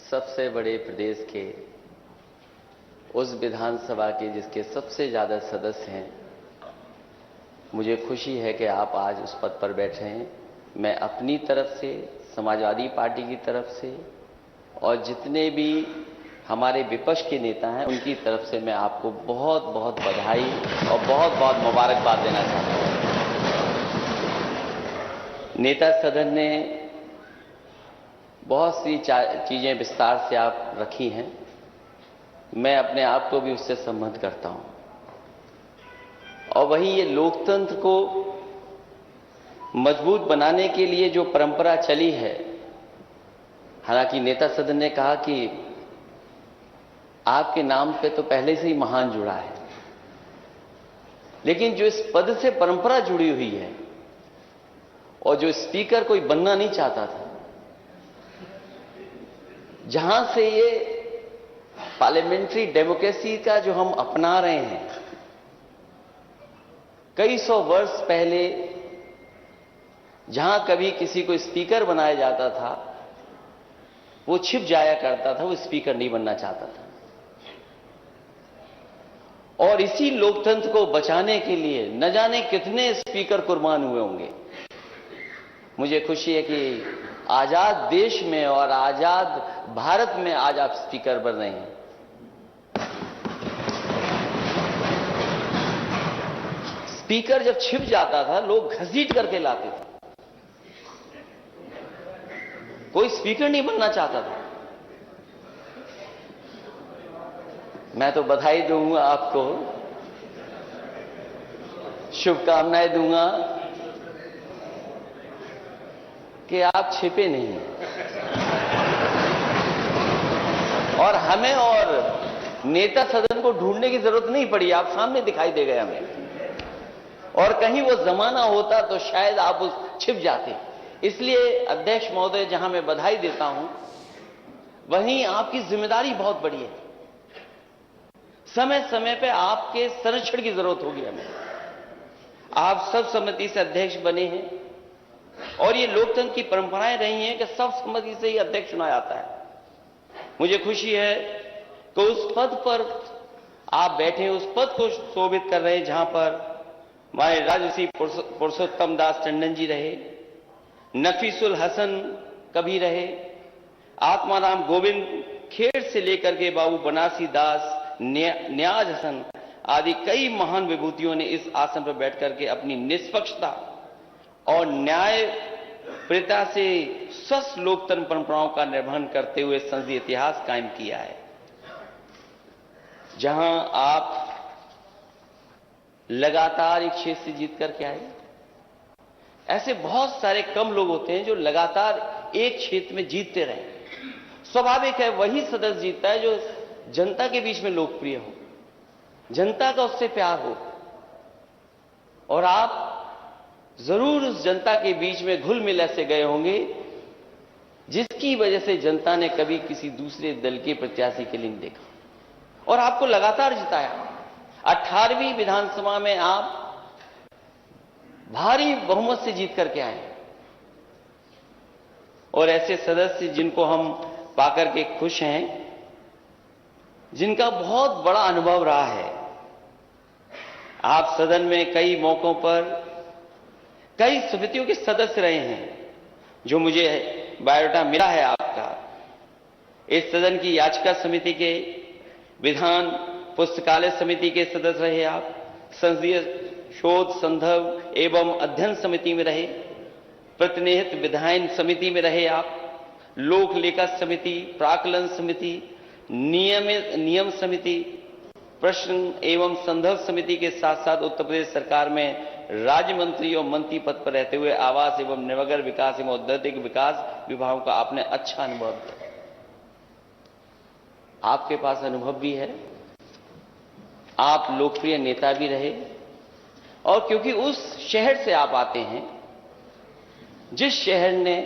सबसे बड़े प्रदेश के उस विधानसभा के जिसके सबसे ज़्यादा सदस्य हैं, मुझे खुशी है कि आप आज उस पद पर बैठे हैं। मैं अपनी तरफ से, समाजवादी पार्टी की तरफ से और जितने भी हमारे विपक्ष के नेता हैं उनकी तरफ से मैं आपको बहुत बहुत बधाई और बहुत बहुत मुबारकबाद देना चाहता हूं। नेता सदन ने बहुत सी चीजें विस्तार से आप रखी हैं, मैं अपने आप को भी उससे संबद्ध करता हूं। और वहीं ये लोकतंत्र को मजबूत बनाने के लिए जो परंपरा चली है, हालांकि नेता सदन ने कहा कि आपके नाम पे तो पहले से ही महान जुड़ा है, लेकिन जो इस पद से परंपरा जुड़ी हुई है और जो स्पीकर कोई बनना नहीं चाहता था, जहां से ये पार्लियामेंट्री डेमोक्रेसी का जो हम अपना रहे हैं, कई सौ वर्ष पहले जहां कभी किसी को स्पीकर बनाया जाता था, वो छिप जाया करता था, वो स्पीकर नहीं बनना चाहता था। और इसी लोकतंत्र को बचाने के लिए न जाने कितने स्पीकर कुर्बान हुए होंगे। मुझे खुशी है कि आजाद देश में और आजाद भारत में आज आप स्पीकर बन रहे हैं। स्पीकर जब छिप जाता था, लोग घसीट करके लाते थे, कोई स्पीकर नहीं बनना चाहता था। मैं तो बधाई दूंगा आपको, शुभकामनाएं दूंगा कि आप छिपे नहीं और हमें और नेता सदन को ढूंढने की जरूरत नहीं पड़ी, आप सामने दिखाई दे गए हमें। और कहीं वो जमाना होता तो शायद आप उस छिप जाते। इसलिए अध्यक्ष महोदय, जहां मैं बधाई देता हूं, वहीं आपकी जिम्मेदारी बहुत बड़ी है। समय समय पे आपके संरक्षण की जरूरत होगी हमें। आप सब समिति से अध्यक्ष बने हैं और ये लोकतंत्र की परंपराएं रही हैं कि सब समिति से ही अध्यक्ष चुना जाता है। मुझे खुशी है कि उस पद पर आप बैठे, उस पद को शोभित कर रहे हैं जहां पर हमारे राजर्षि पुरुषोत्तम दास टंडन जी रहे, नफीसुल हसन कभी रहे, आत्माराम गोविंद खेड़ से लेकर के बाबू बनासी दास, न्याज हसन आदि कई महान विभूतियों ने इस आसन पर बैठ करके अपनी निष्पक्षता और न्यायप्रियता से स्वस्थ लोकतंत्र परंपराओं का निर्वहन करते हुए संसदीय इतिहास कायम किया है। जहां आप लगातार एक क्षेत्र से जीत करके आए, ऐसे बहुत सारे कम लोग होते हैं जो लगातार एक क्षेत्र में जीतते रहे। स्वाभाविक है वही सदस्य जीतता है जो जनता के बीच में लोकप्रिय हो, जनता का उससे प्यार हो। और आप जरूर उस जनता के बीच में घुल मिल ऐसे गए होंगे जिसकी वजह से जनता ने कभी किसी दूसरे दल के प्रत्याशी के लिए नहीं देखा और आपको लगातार जिताया। 18वीं विधानसभा में आप भारी बहुमत से जीत करके आए और ऐसे सदस्य जिनको हम पाकर के खुश हैं, जिनका बहुत बड़ा अनुभव रहा है। आप सदन में कई मौकों पर कई समितियों के सदस्य रहे हैं, जो मुझे बायोडाटा मिला है आपका। इस सदन की याचिका समिति के, विधान पुस्तकालय समिति के सदस्य रहे आप, संसदीय शोध संदर्भ एवं अध्ययन समिति में रहे, प्रतिनिधित्व विधायन समिति में रहे आप, लोक लेखा समिति, प्राक्कलन समिति, नियम समिति, प्रश्न एवं संदर्भ समिति के साथ साथ उत्तर प्रदेश सरकार में राज्य मंत्री और मंत्री पद पर रहते हुए आवास एवं नगर विकास एवं औद्योगिक विकास विभागों का आपने अच्छा अनुभव किया। आपके पास अनुभव भी है, आप लोकप्रिय नेता भी रहे और क्योंकि उस शहर से आप आते हैं जिस शहर ने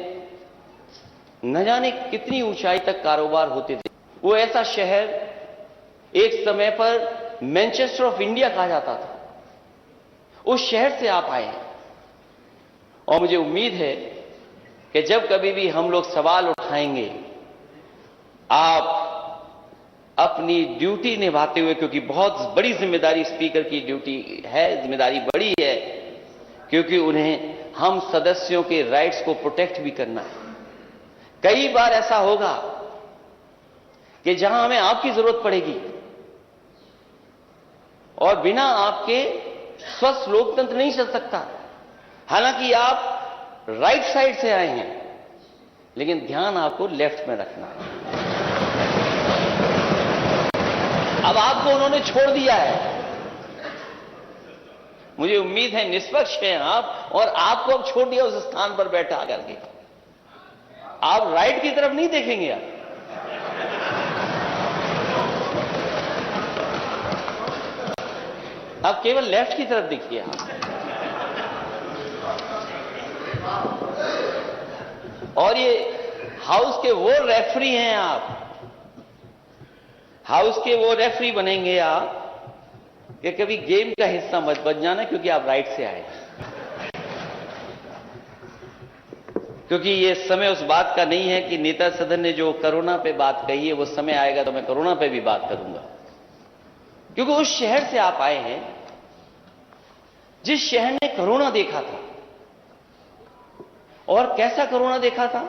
न जाने कितनी ऊंचाई तक कारोबार होते थे, वो ऐसा शहर एक समय पर मैनचेस्टर ऑफ इंडिया कहा जाता था, उस शहर से आप आए हैं। और मुझे उम्मीद है कि जब कभी भी हम लोग सवाल उठाएंगे आप अपनी ड्यूटी निभाते हुए, क्योंकि बहुत बड़ी जिम्मेदारी स्पीकर की ड्यूटी है, जिम्मेदारी बड़ी है, क्योंकि उन्हें हम सदस्यों के राइट्स को प्रोटेक्ट भी करना है। कई बार ऐसा होगा कि जहां हमें आपकी जरूरत पड़ेगी और बिना आपके स्वस्थ लोकतंत्र नहीं चल सकता। हालांकि आप राइट साइड से आए हैं, लेकिन ध्यान आपको लेफ्ट में रखना है। अब आपको उन्होंने छोड़ दिया है, मुझे उम्मीद है निष्पक्ष हैं आप, और आपको अब छोड़ दिया उस स्थान पर बैठा करके। आप राइट की तरफ नहीं देखेंगे, आप केवल लेफ्ट की तरफ देखिए। और ये हाउस के वो रेफरी हैं, आप हाउस के वो रेफरी बनेंगे आप कि कभी गेम का हिस्सा मत बन जाना, क्योंकि आप राइट से आए। क्योंकि ये समय उस बात का नहीं है कि नेता सदन ने जो कोरोना पे बात कही है, वो समय आएगा तो मैं कोरोना पे भी बात करूंगा। क्योंकि उस शहर से आप आए हैं जिस शहर ने कोरोना देखा था, और कैसा कोरोना देखा था।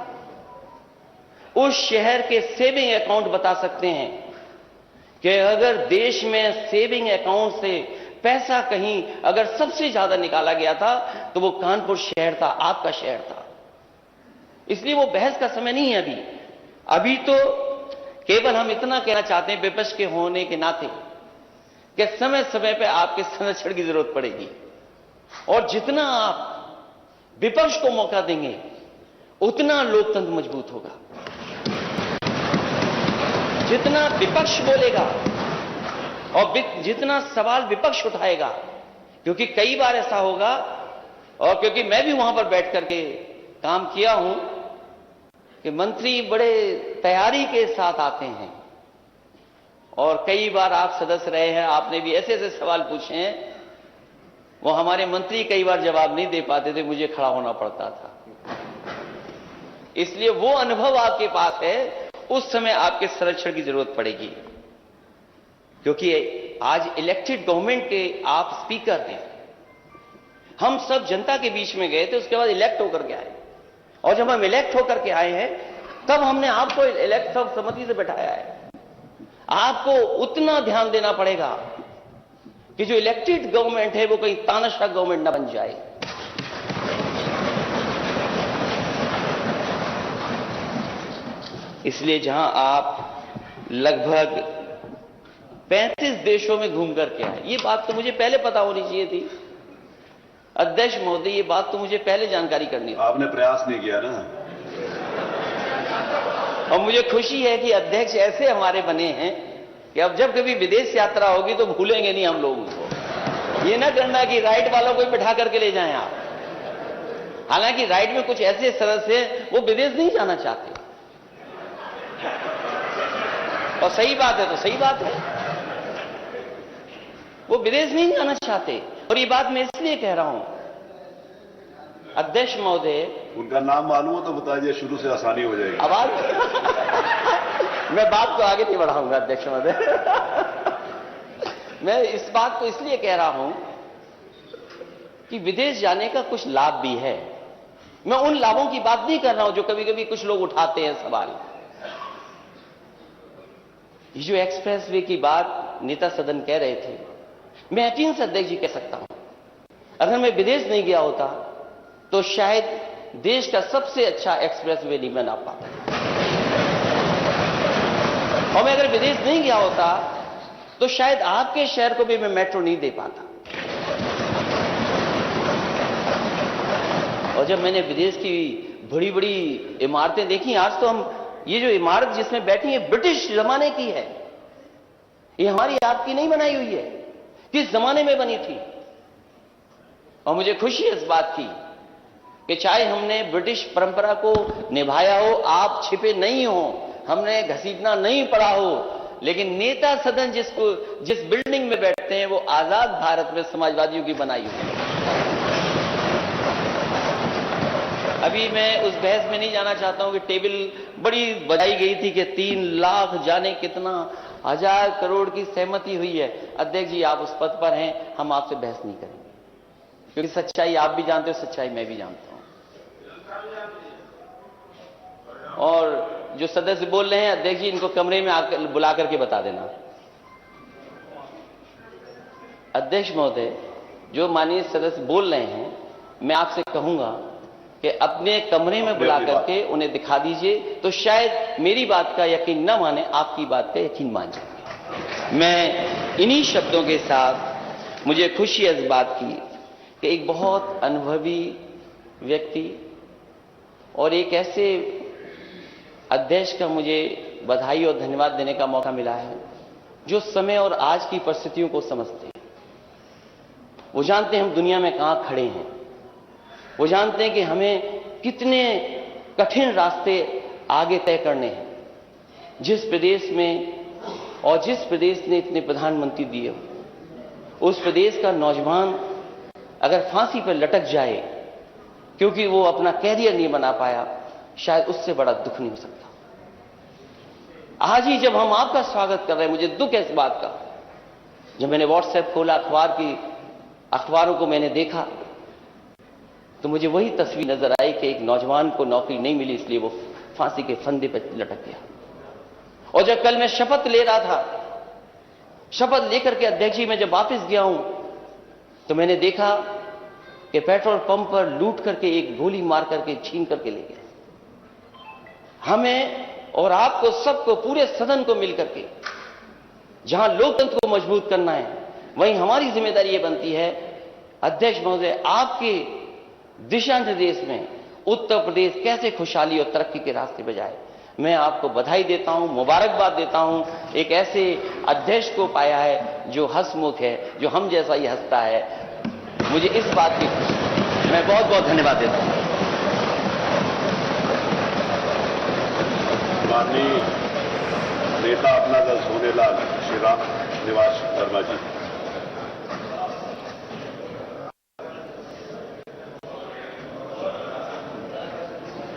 उस शहर के सेविंग अकाउंट बता सकते हैं कि अगर देश में सेविंग अकाउंट से पैसा कहीं अगर सबसे ज्यादा निकाला गया था तो वो कानपुर शहर था, आपका शहर था। इसलिए वो बहस का समय नहीं है अभी तो केवल हम इतना कहना चाहते हैं विपक्ष के होने के नाते कि समय समय पर आपके संरक्षण की जरूरत पड़ेगी, और जितना आप विपक्ष को मौका देंगे उतना लोकतंत्र मजबूत होगा। जितना विपक्ष बोलेगा और जितना सवाल विपक्ष उठाएगा, क्योंकि कई बार ऐसा होगा, और क्योंकि मैं भी वहां पर बैठ करके काम किया हूं, कि मंत्री बड़े तैयारी के साथ आते हैं, और कई बार आप सदस्य रहे हैं, आपने भी ऐसे ऐसे सवाल पूछे हैं, वो हमारे मंत्री कई बार जवाब नहीं दे पाते थे, मुझे खड़ा होना पड़ता था। इसलिए वो अनुभव आपके पास है, उस समय आपके संरक्षण की जरूरत पड़ेगी, क्योंकि आज इलेक्टेड गवर्नमेंट के आप स्पीकर हैं। हम सब जनता के बीच में गए थे, उसके बाद इलेक्ट होकर के आए, और जब हम इलेक्ट होकर के आए हैं तब हमने आपको इलेक्ट सर्वसम्मति से बैठाया है। आपको उतना ध्यान देना पड़ेगा कि जो इलेक्टेड गवर्नमेंट है वो कहीं तानाशाह गवर्नमेंट ना बन जाए। इसलिए जहां आप लगभग 35 देशों में घूम करके आए, ये बात तो मुझे पहले पता होनी चाहिए थी अध्यक्ष महोदय, ये बात तो मुझे पहले जानकारी करनी थी। आपने प्रयास नहीं किया ना। और मुझे खुशी है कि अध्यक्ष ऐसे हमारे बने हैं कि अब जब कभी विदेश यात्रा होगी तो भूलेंगे नहीं हम लोगों को। ये ना करना कि राइट वालों को बिठा करके ले जाएं आप। हालांकि राइट में कुछ ऐसे सदस्य हैं वो विदेश नहीं जाना चाहते, और सही बात है, तो सही बात है, वो विदेश नहीं जाना चाहते। और ये बात मैं इसलिए कह रहा हूं अध्यक्ष महोदय, उनका नाम मालूम हो तो बता दिया, शुरू से आसानी हो जाएगी। आवाज मैं बात को आगे नहीं बढ़ाऊंगा अध्यक्ष महोदय। मैं इस बात को इसलिए कह रहा हूं कि विदेश जाने का कुछ लाभ भी है। मैं उन लाभों की बात नहीं कर रहा हूं जो कभी कभी कुछ लोग उठाते हैं सवाल। ये जो एक्सप्रेस वे की बात नेता सदन कह रहे थे, मैं यकीन से अध्यक्ष जी कह सकता हूं, अगर मैं विदेश नहीं गया होता तो शायद देश का सबसे अच्छा एक्सप्रेस वे नहीं बना पाता, और मैं अगर विदेश नहीं गया होता तो शायद आपके शहर को भी मैं मेट्रो नहीं दे पाता। और जब मैंने विदेश की बड़ी बड़ी इमारतें देखी, आज तो हम ये जो इमारत जिसमें बैठी है ब्रिटिश जमाने की है, ये हमारी आपकी नहीं बनाई हुई है, किस जमाने में बनी थी। और मुझे खुशी है इस बात की कि चाहे हमने ब्रिटिश परंपरा को निभाया हो, आप छिपे नहीं हो, हमने घसीटना नहीं पड़ा हो, लेकिन नेता सदन जिस बिल्डिंग में बैठते हैं वो आजाद भारत में समाजवादियों की बनाई हुई है। अभी मैं उस बहस में नहीं जाना चाहता हूं कि टेबल बड़ी बधाई गई थी कि 3 लाख जाने कितना 1000 करोड़ की सहमति हुई है। अध्यक्ष जी, आप उस पद पर हैं, हम आपसे बहस नहीं करेंगे, क्योंकि सच्चाई आप भी जानते हो, सच्चाई मैं भी जानता हूं। और जो सदस्य बोल रहे हैं, अध्यक्ष जी, इनको कमरे में आकर बुला करके बता देना। अध्यक्ष महोदय, जो माननीय सदस्य बोल रहे हैं, मैं आपसे कहूंगा कि अपने कमरे में बुला करके उन्हें दिखा दीजिए, तो शायद मेरी बात का यकीन न माने, आपकी बात का यकीन मान जाएंगे। मैं इन्हीं शब्दों के साथ, मुझे खुशी है इस बात की कि एक बहुत अनुभवी व्यक्ति और एक ऐसे अध्यक्ष का मुझे बधाई और धन्यवाद देने का मौका मिला है जो समय और आज की परिस्थितियों को समझते हैं। वो जानते हैं हम दुनिया में कहां खड़े हैं, वो जानते हैं कि हमें कितने कठिन रास्ते आगे तय करने हैं। जिस प्रदेश में और जिस प्रदेश ने इतने प्रधानमंत्री दिए, उस प्रदेश का नौजवान अगर फांसी पर लटक जाए क्योंकि वो अपना कैरियर नहीं बना पाया, शायद उससे बड़ा दुख नहीं हो सकता। आज ही जब हम आपका स्वागत कर रहे हैं, मुझे दुख है इस बात का। जब मैंने व्हाट्सएप खोला, अखबारों को मैंने देखा, तो मुझे वही तस्वीर नजर आई कि एक नौजवान को नौकरी नहीं मिली, इसलिए वो फांसी के फंदे पर लटक गया। और जब कल मैं शपथ ले रहा था, शपथ लेकर के अध्यक्ष जी मैं जब वापस गया हूं, तो मैंने देखा कि पेट्रोल पंप पर लूट करके एक गोली मार करके छीन करके ले गए। हमें और आपको, सबको, पूरे सदन को मिलकर के जहां लोकतंत्र को मजबूत करना है, वहीं हमारी जिम्मेदारी यह बनती है, अध्यक्ष महोदय, आपके दिशा निर्देश में उत्तर प्रदेश कैसे खुशहाली और तरक्की के रास्ते पर जाए। मैं आपको बधाई देता हूं, मुबारकबाद देता हूं। एक ऐसे अध्यक्ष को पाया है जो हंसमुख है, जो हम जैसा ही हंसता है। मुझे इस बात की खुशी है। मैं बहुत बहुत धन्यवाद देता हूं। माननीय नेता अपना दल सोनेलाल श्री राम निवास वर्मा जी।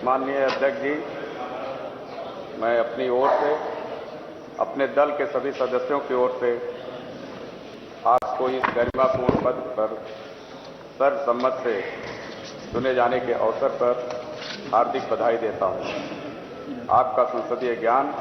माननीय अध्यक्ष जी, मैं अपनी ओर से, अपने दल के सभी सदस्यों की ओर से आपको इस गरिमापूर्ण पद पर सर्वसम्मत से चुने जाने के अवसर पर हार्दिक बधाई देता हूं। आपका संसदीय ज्ञान